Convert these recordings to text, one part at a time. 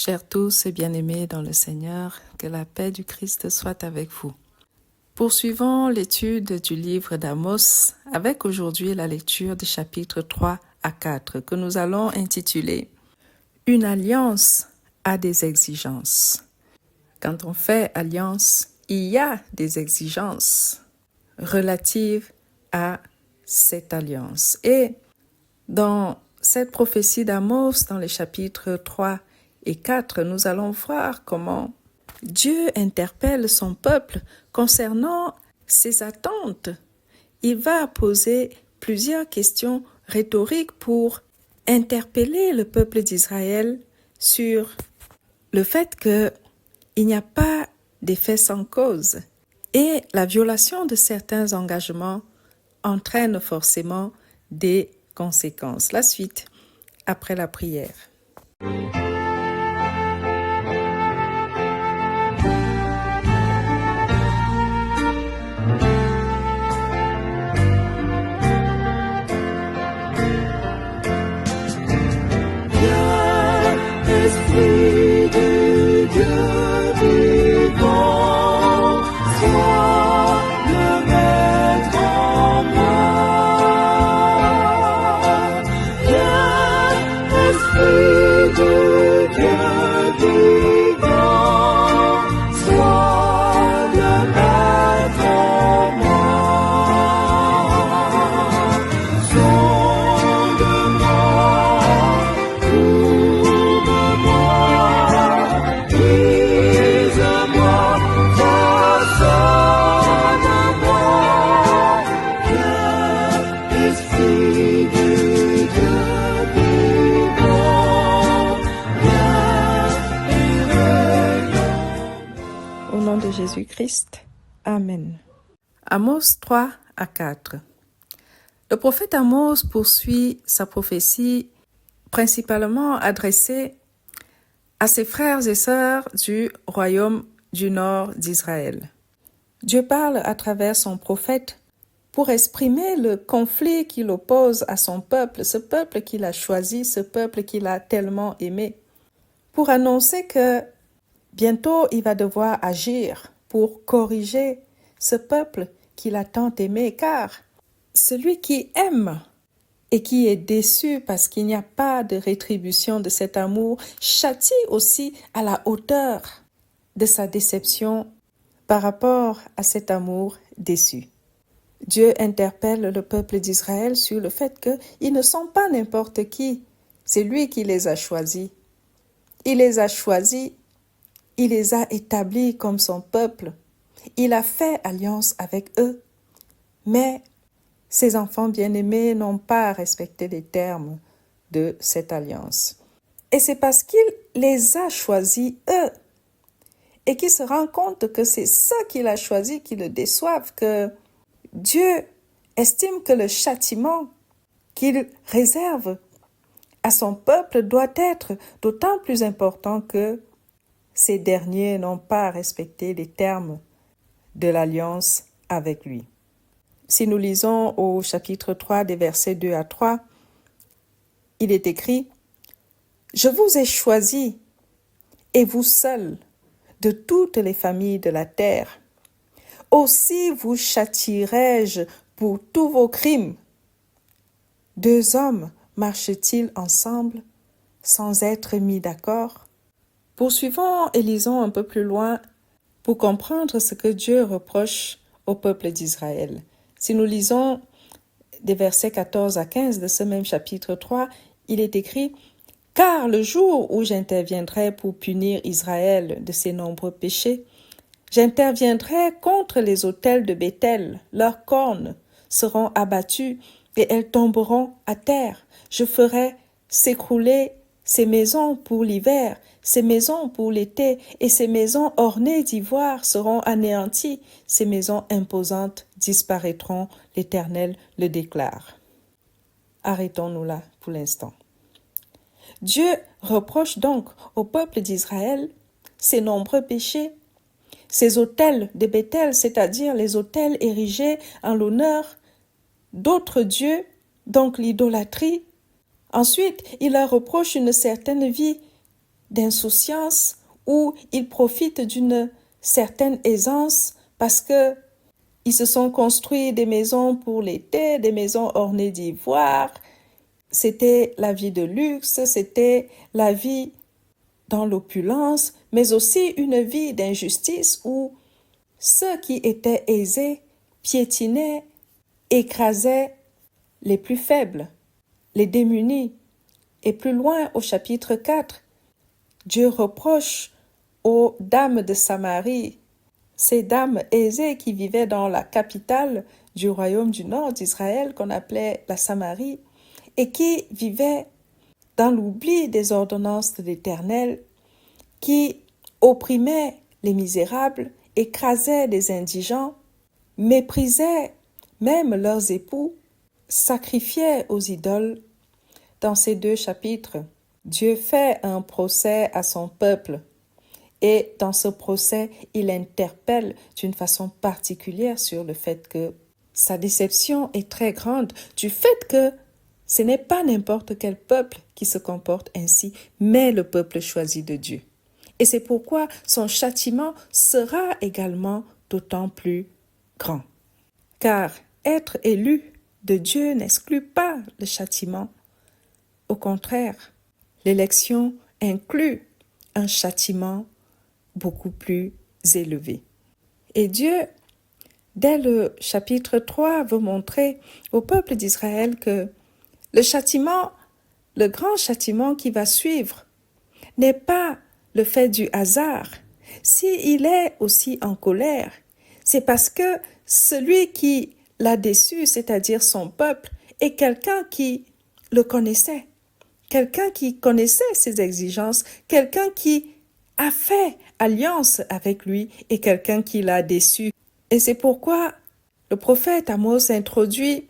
Chers tous et bien-aimés dans le Seigneur, que la paix du Christ soit avec vous. Poursuivons l'étude du livre d'Amos avec aujourd'hui la lecture des chapitres 3 à 4 que nous allons intituler « Une alliance a des exigences ». Quand on fait alliance, il y a des exigences relatives à cette alliance. Et dans cette prophétie d'Amos, dans les chapitres 3 et 4, nous allons voir comment Dieu interpelle son peuple concernant ses attentes. Il va poser plusieurs questions rhétoriques pour interpeller le peuple d'Israël sur le fait qu'il n'y a pas d'effet sans cause et la violation de certains engagements entraîne forcément des conséquences. La suite après la prière. Esprit de Dieu vivant, sois le maître en moi. Viens, Esprit de Dieu vivant, sois le maître en moi. Sonde-moi. Au nom de Jésus-Christ, Amen. Amos 3 à 4. Le prophète Amos poursuit sa prophétie principalement adressée à ses frères et sœurs du royaume du nord d'Israël. Dieu parle à travers son prophète pour exprimer le conflit qu'il oppose à son peuple, ce peuple qu'il a choisi, ce peuple qu'il a tellement aimé, pour annoncer que bientôt il va devoir agir pour corriger ce peuple qu'il a tant aimé, car celui qui aime et qui est déçu parce qu'il n'y a pas de rétribution de cet amour, châtie aussi à la hauteur de sa déception par rapport à cet amour déçu. Dieu interpelle le peuple d'Israël sur le fait qu'ils ne sont pas n'importe qui, c'est lui qui les a choisis. Il les a choisis, il les a établis comme son peuple, il a fait alliance avec eux, mais ses enfants bien-aimés n'ont pas respecté les termes de cette alliance. Et c'est parce qu'il les a choisis, eux, et qu'il se rend compte que c'est ça qu'il a choisi qui le déçoivent, que Dieu estime que le châtiment qu'il réserve à son peuple doit être d'autant plus important que ces derniers n'ont pas respecté les termes de l'alliance avec lui. Si nous lisons au chapitre 3 des versets 2 à 3, il est écrit « Je vous ai choisi, et vous seuls, de toutes les familles de la terre. Aussi vous châtierai-je pour tous vos crimes. Deux hommes marchent-ils ensemble sans être mis d'accord ?» Poursuivons et lisons un peu plus loin pour comprendre ce que Dieu reproche au peuple d'Israël. Si nous lisons des versets 14 à 15 de ce même chapitre 3, il est écrit « Car le jour où j'interviendrai pour punir Israël de ses nombreux péchés, j'interviendrai contre les autels de Béthel, leurs cornes seront abattues et elles tomberont à terre. Je ferai s'écrouler ces maisons pour l'hiver, ces maisons pour l'été, et ces maisons ornées d'ivoire seront anéanties. Ces maisons imposantes disparaîtront, l'Éternel le déclare. Arrêtons-nous là pour l'instant. Dieu reproche donc au peuple d'Israël ses nombreux péchés, ces autels de Béthel, c'est-à-dire les autels érigés en l'honneur d'autres dieux, donc l'idolâtrie. Ensuite, il leur reproche une certaine vie d'insouciance où ils profitent d'une certaine aisance parce que ils se sont construits des maisons pour l'été, des maisons ornées d'ivoire. C'était la vie de luxe, c'était la vie dans l'opulence, mais aussi une vie d'injustice où ceux qui étaient aisés piétinaient, écrasaient les plus faibles, les démunis. Et plus loin, au chapitre 4, Dieu reproche aux dames de Samarie, ces dames aisées qui vivaient dans la capitale du royaume du nord d'Israël, qu'on appelait la Samarie, et qui vivaient dans l'oubli des ordonnances de l'Éternel, qui opprimaient les misérables, écrasaient les indigents, méprisaient même leurs époux, sacrifiaient aux idoles. Dans ces 2 chapitres, Dieu fait un procès à son peuple et dans ce procès, il interpelle d'une façon particulière sur le fait que sa déception est très grande du fait que ce n'est pas n'importe quel peuple qui se comporte ainsi, mais le peuple choisi de Dieu. Et c'est pourquoi son châtiment sera également d'autant plus grand. Car être élu de Dieu n'exclut pas le châtiment. Au contraire, l'élection inclut un châtiment beaucoup plus élevé. Et Dieu, dès le chapitre 3, veut montrer au peuple d'Israël que le châtiment, le grand châtiment qui va suivre, n'est pas le fait du hasard. S'il est aussi en colère, c'est parce que celui qui l'a déçu, c'est-à-dire son peuple, est quelqu'un qui le connaissait, quelqu'un qui connaissait ses exigences, quelqu'un qui a fait alliance avec lui et quelqu'un qui l'a déçu. Et c'est pourquoi le prophète Amos introduit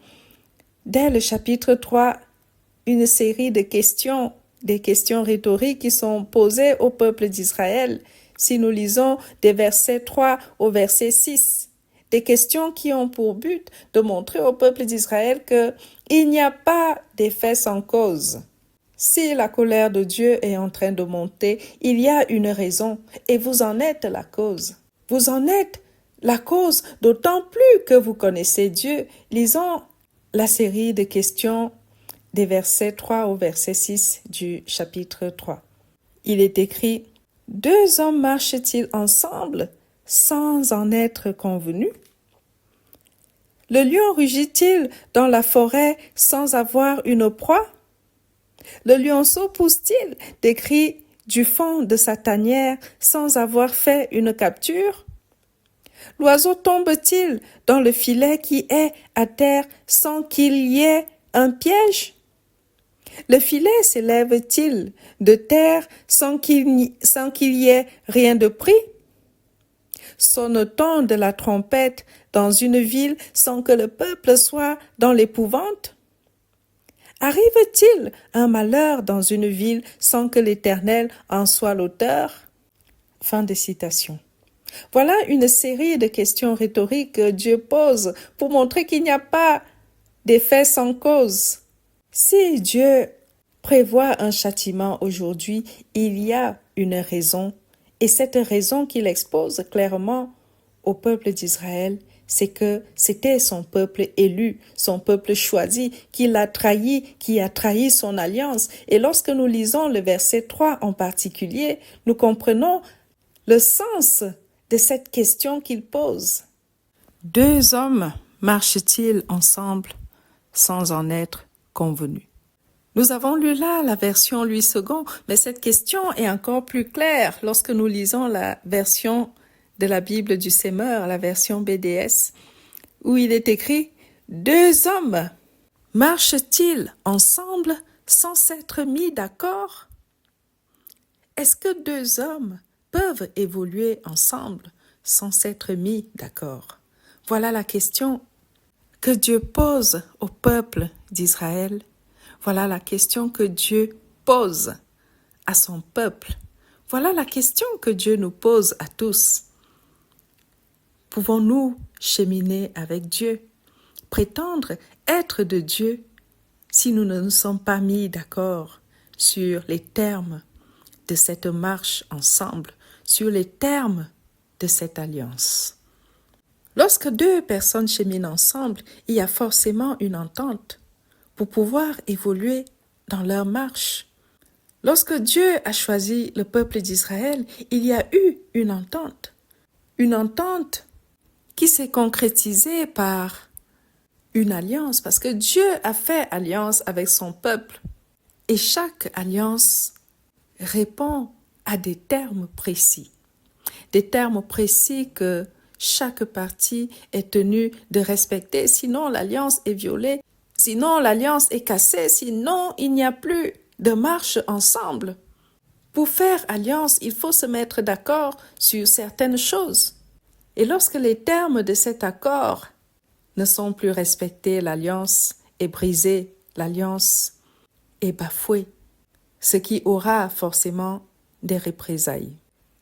dès le chapitre 3 une série de questions, des questions rhétoriques qui sont posées au peuple d'Israël. Si nous lisons des versets 3 au verset 6, des questions qui ont pour but de montrer au peuple d'Israël qu'il n'y a pas d'effet sans cause. Si la colère de Dieu est en train de monter, il y a une raison et vous en êtes la cause. Vous en êtes la cause, d'autant plus que vous connaissez Dieu. Lisons la série de questions des versets 3 au verset 6 du chapitre 3. Il est écrit « 2 hommes marchent-ils ensemble sans en être convenus? Le lion rugit-il dans la forêt sans avoir une proie? Le lionceau pousse-t-il des cris du fond de sa tanière sans avoir fait une capture? L'oiseau tombe-t-il dans le filet qui est à terre sans qu'il y ait un piège? Le filet s'élève-t-il de terre sans qu'il y ait rien de pris? Sonne-t-on de la trompette dans une ville sans que le peuple soit dans l'épouvante? Arrive-t-il un malheur dans une ville sans que l'Éternel en soit l'auteur? » Fin de citation. Voilà une série de questions rhétoriques que Dieu pose pour montrer qu'il n'y a pas d'effet sans cause. Si Dieu prévoit un châtiment aujourd'hui, il y a une raison, et cette raison qu'il expose clairement au peuple d'Israël, c'est que c'était son peuple élu, son peuple choisi, qui l'a trahi, qui a trahi son alliance. Et lorsque nous lisons le verset 3 en particulier, nous comprenons le sens de cette question qu'il pose. 2 hommes marchent-ils ensemble sans en être convenus? Nous avons lu là la version Louis II, mais cette question est encore plus claire lorsque nous lisons la version de la Bible du Semeur, la version BDS, où il est écrit « 2 hommes marchent-ils ensemble sans s'être mis d'accord? » Est-ce que 2 hommes peuvent évoluer ensemble sans s'être mis d'accord? Voilà la question que Dieu pose au peuple d'Israël. Voilà la question que Dieu pose à son peuple. Voilà la question que Dieu nous pose à tous. Pouvons-nous cheminer avec Dieu, prétendre être de Dieu si nous ne nous sommes pas mis d'accord sur les termes de cette marche ensemble, sur les termes de cette alliance. Lorsque deux personnes cheminent ensemble, il y a forcément une entente pour pouvoir évoluer dans leur marche. Lorsque Dieu a choisi le peuple d'Israël, il y a eu une entente qui s'est concrétisée par une alliance, parce que Dieu a fait alliance avec son peuple. Et chaque alliance répond à des termes précis que chaque partie est tenue de respecter, sinon l'alliance est violée, sinon l'alliance est cassée, sinon il n'y a plus de marche ensemble. Pour faire alliance, il faut se mettre d'accord sur certaines choses. Et lorsque les termes de cet accord ne sont plus respectés, l'alliance est brisée, l'alliance est bafouée, ce qui aura forcément des représailles.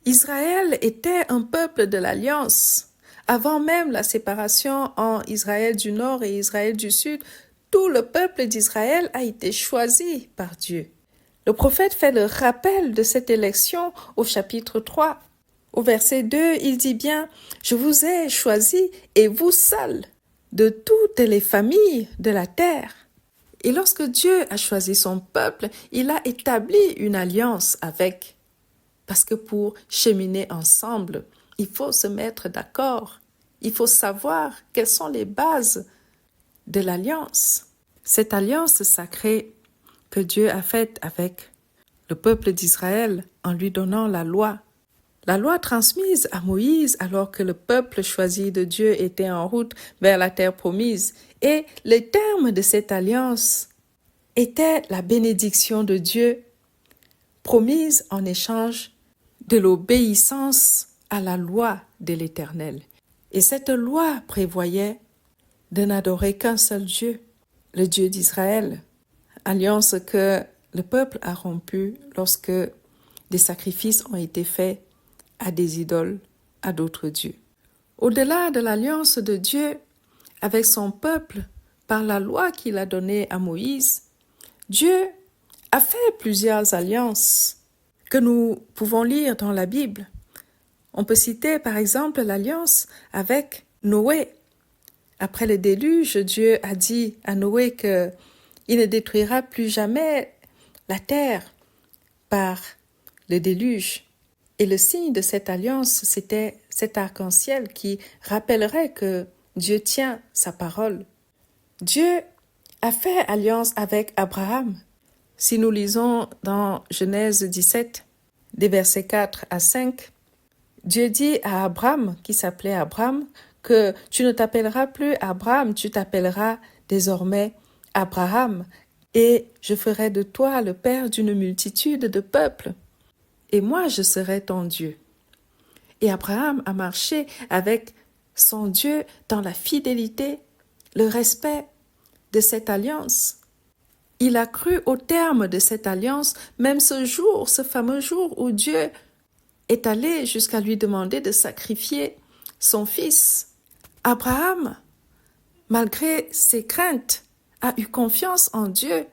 Israël était un peuple de l'alliance. Avant même la séparation en Israël du Nord et Israël du Sud, tout le peuple d'Israël a été choisi par Dieu. Le prophète fait le rappel de cette élection au chapitre 3. Au verset 2, il dit bien « Je vous ai choisi et vous seuls de toutes les familles de la terre. » Et lorsque Dieu a choisi son peuple, il a établi une alliance avec. Parce que pour cheminer ensemble, il faut se mettre d'accord. Il faut savoir quelles sont les bases de l'alliance. Cette alliance sacrée que Dieu a faite avec le peuple d'Israël en lui donnant la loi. La loi transmise à Moïse alors que le peuple choisi de Dieu était en route vers la terre promise. Et les termes de cette alliance étaient la bénédiction de Dieu promise en échange de l'obéissance à la loi de l'Éternel. Et cette loi prévoyait de n'adorer qu'un seul Dieu, le Dieu d'Israël, alliance que le peuple a rompue lorsque des sacrifices ont été faits à des idoles, à d'autres dieux. Au-delà de l'alliance de Dieu avec son peuple par la loi qu'il a donnée à Moïse, Dieu a fait plusieurs alliances que nous pouvons lire dans la Bible. On peut citer par exemple l'alliance avec Noé. Après le déluge, Dieu a dit à Noé qu'il ne détruira plus jamais la terre par le déluge. Et le signe de cette alliance, c'était cet arc-en-ciel qui rappellerait que Dieu tient sa parole. Dieu a fait alliance avec Abraham. Si nous lisons dans Genèse 17, des versets 4 à 5, Dieu dit à Abraham, qui s'appelait Abraham, que tu ne t'appelleras plus Abraham, tu t'appelleras désormais Abraham, et je ferai de toi le père d'une multitude de peuples. Et moi, je serai ton Dieu. Et Abraham a marché avec son Dieu dans la fidélité, le respect de cette alliance. Il a cru au terme de cette alliance, même ce jour, ce fameux jour où Dieu est allé jusqu'à lui demander de sacrifier son fils. Abraham, malgré ses craintes, a eu confiance en Dieu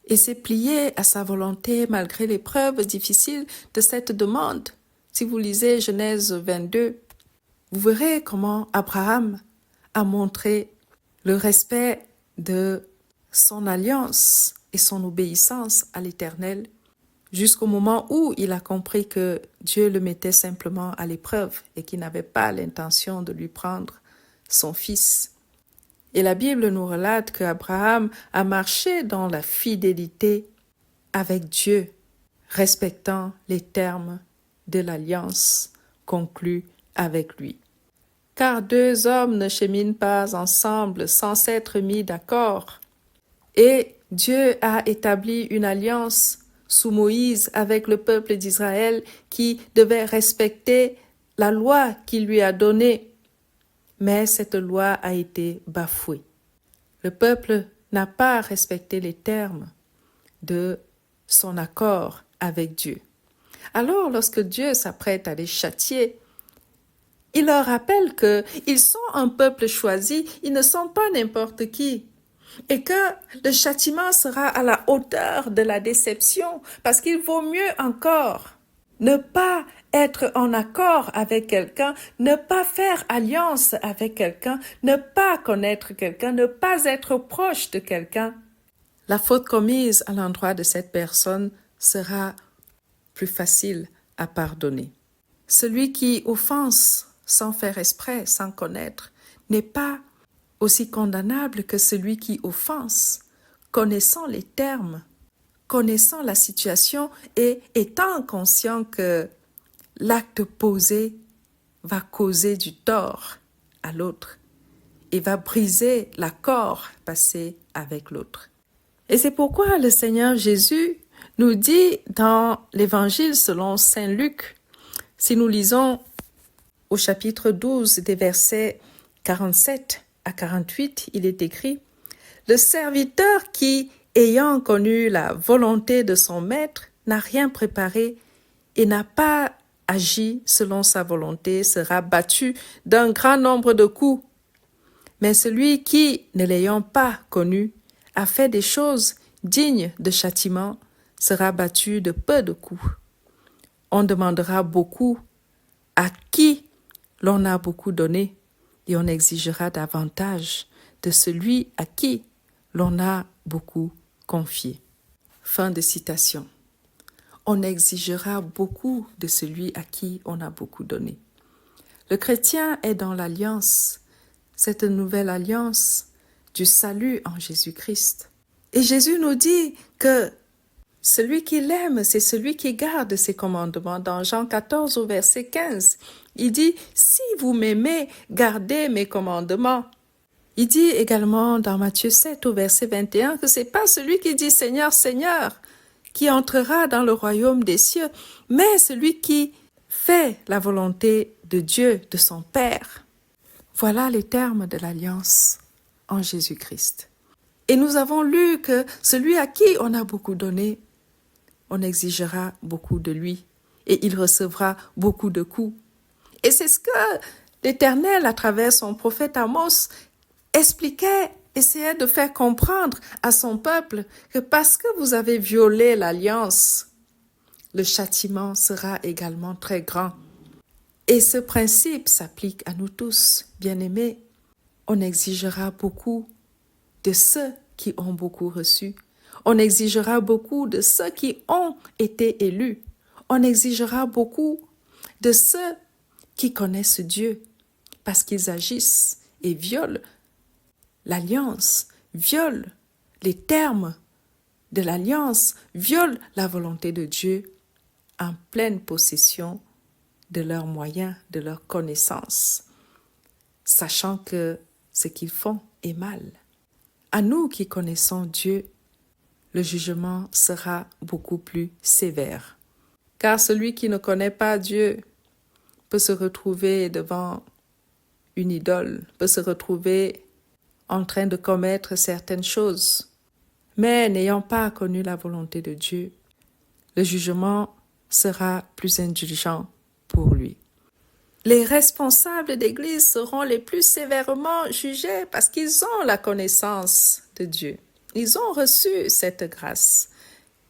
et s'est plié à sa volonté malgré l'épreuve difficile de cette demande. Si vous lisez Genèse 22, vous verrez comment Abraham a montré le respect de son alliance et son obéissance à l'Éternel jusqu'au moment où il a compris que Dieu le mettait simplement à l'épreuve et qu'il n'avait pas l'intention de lui prendre son fils. Et la Bible nous relate qu'Abraham a marché dans la fidélité avec Dieu, respectant les termes de l'alliance conclue avec lui. Car deux hommes ne cheminent pas ensemble sans s'être mis d'accord. Et Dieu a établi une alliance sous Moïse avec le peuple d'Israël qui devait respecter la loi qu'il lui a donnée. Mais cette loi a été bafouée. Le peuple n'a pas respecté les termes de son accord avec Dieu. Alors, lorsque Dieu s'apprête à les châtier, il leur rappelle qu'ils sont un peuple choisi, ils ne sont pas n'importe qui. et que le châtiment sera à la hauteur de la déception, parce qu'il vaut mieux encore ne pas être en accord avec quelqu'un, ne pas faire alliance avec quelqu'un, ne pas connaître quelqu'un, ne pas être proche de quelqu'un. La faute commise à l'endroit de cette personne sera plus facile à pardonner. Celui qui offense sans faire exprès, sans connaître, n'est pas aussi condamnable que celui qui offense, connaissant les termes, connaissant la situation et étant conscient que l'acte posé va causer du tort à l'autre et va briser l'accord passé avec l'autre. Et c'est pourquoi le Seigneur Jésus nous dit dans l'Évangile selon Saint Luc, si nous lisons au chapitre 12 des versets 47 à 48, il est écrit « Le serviteur qui, ayant connu la volonté de son maître, n'a rien préparé et n'a pas agi selon sa volonté, sera battu d'un grand nombre de coups. Mais celui qui, ne l'ayant pas connu, a fait des choses dignes de châtiment, sera battu de peu de coups. On demandera beaucoup à qui l'on a beaucoup donné, et on exigera davantage de celui à qui l'on a beaucoup confié. » Fin de citation. On exigera beaucoup de celui à qui on a beaucoup donné. Le chrétien est dans l'alliance, cette nouvelle alliance du salut en Jésus-Christ. Et Jésus nous dit que celui qui l'aime, c'est celui qui garde ses commandements. Dans Jean 14 au verset 15, il dit « Si vous m'aimez, gardez mes commandements ». Il dit également dans Matthieu 7 au verset 21 que c'est pas celui qui dit « Seigneur, Seigneur » qui entrera dans le royaume des cieux, mais celui qui fait la volonté de Dieu, de son Père. Voilà les termes de l'alliance en Jésus-Christ. Et nous avons lu que celui à qui on a beaucoup donné, on exigera beaucoup de lui et il recevra beaucoup de coups. Et c'est ce que l'Éternel, à travers son prophète Amos, expliquait, essayait de faire comprendre à son peuple que parce que vous avez violé l'alliance, le châtiment sera également très grand. Et ce principe s'applique à nous tous, bien-aimés. On exigera beaucoup de ceux qui ont beaucoup reçu. On exigera beaucoup de ceux qui ont été élus. On exigera beaucoup de ceux qui connaissent Dieu parce qu'ils agissent et violent l'alliance, violent les termes de l'alliance, violent la volonté de Dieu en pleine possession de leurs moyens, de leurs connaissances, sachant que ce qu'ils font est mal. À nous qui connaissons Dieu, le jugement sera beaucoup plus sévère. Car celui qui ne connaît pas Dieu peut se retrouver devant une idole, peut se retrouver en train de commettre certaines choses. Mais n'ayant pas connu la volonté de Dieu, le jugement sera plus indulgent pour lui. Les responsables d'Église seront les plus sévèrement jugés parce qu'ils ont la connaissance de Dieu. Ils ont reçu cette grâce.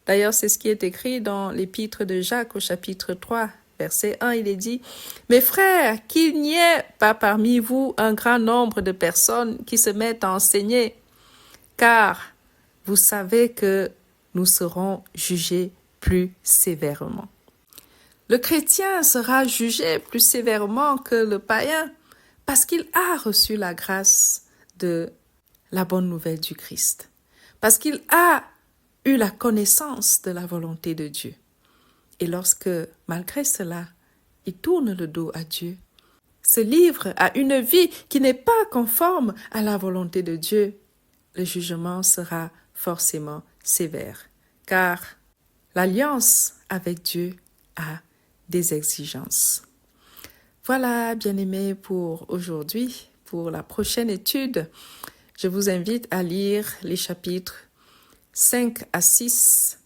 D'ailleurs, c'est ce qui est écrit dans l'épître de Jacques au chapitre 3, verset 1. Il est dit « Mes frères, qu'il n'y ait pas parmi vous un grand nombre de personnes qui se mettent à enseigner, car vous savez que nous serons jugés plus sévèrement. » Le chrétien sera jugé plus sévèrement que le païen parce qu'il a reçu la grâce de la bonne nouvelle du Christ, parce qu'il a eu la connaissance de la volonté de Dieu. Et lorsque, malgré cela, il tourne le dos à Dieu, se livre à une vie qui n'est pas conforme à la volonté de Dieu, le jugement sera forcément sévère, car l'alliance avec Dieu a des exigences. Voilà, bien-aimés, pour aujourd'hui. Pour la prochaine étude, je vous invite à lire les chapitres 5 à 6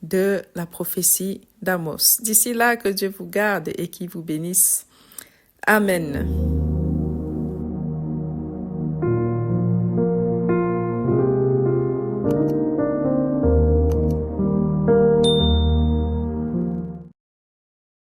de la prophétie d'Amos. D'ici là, que Dieu vous garde et qu'il vous bénisse. Amen.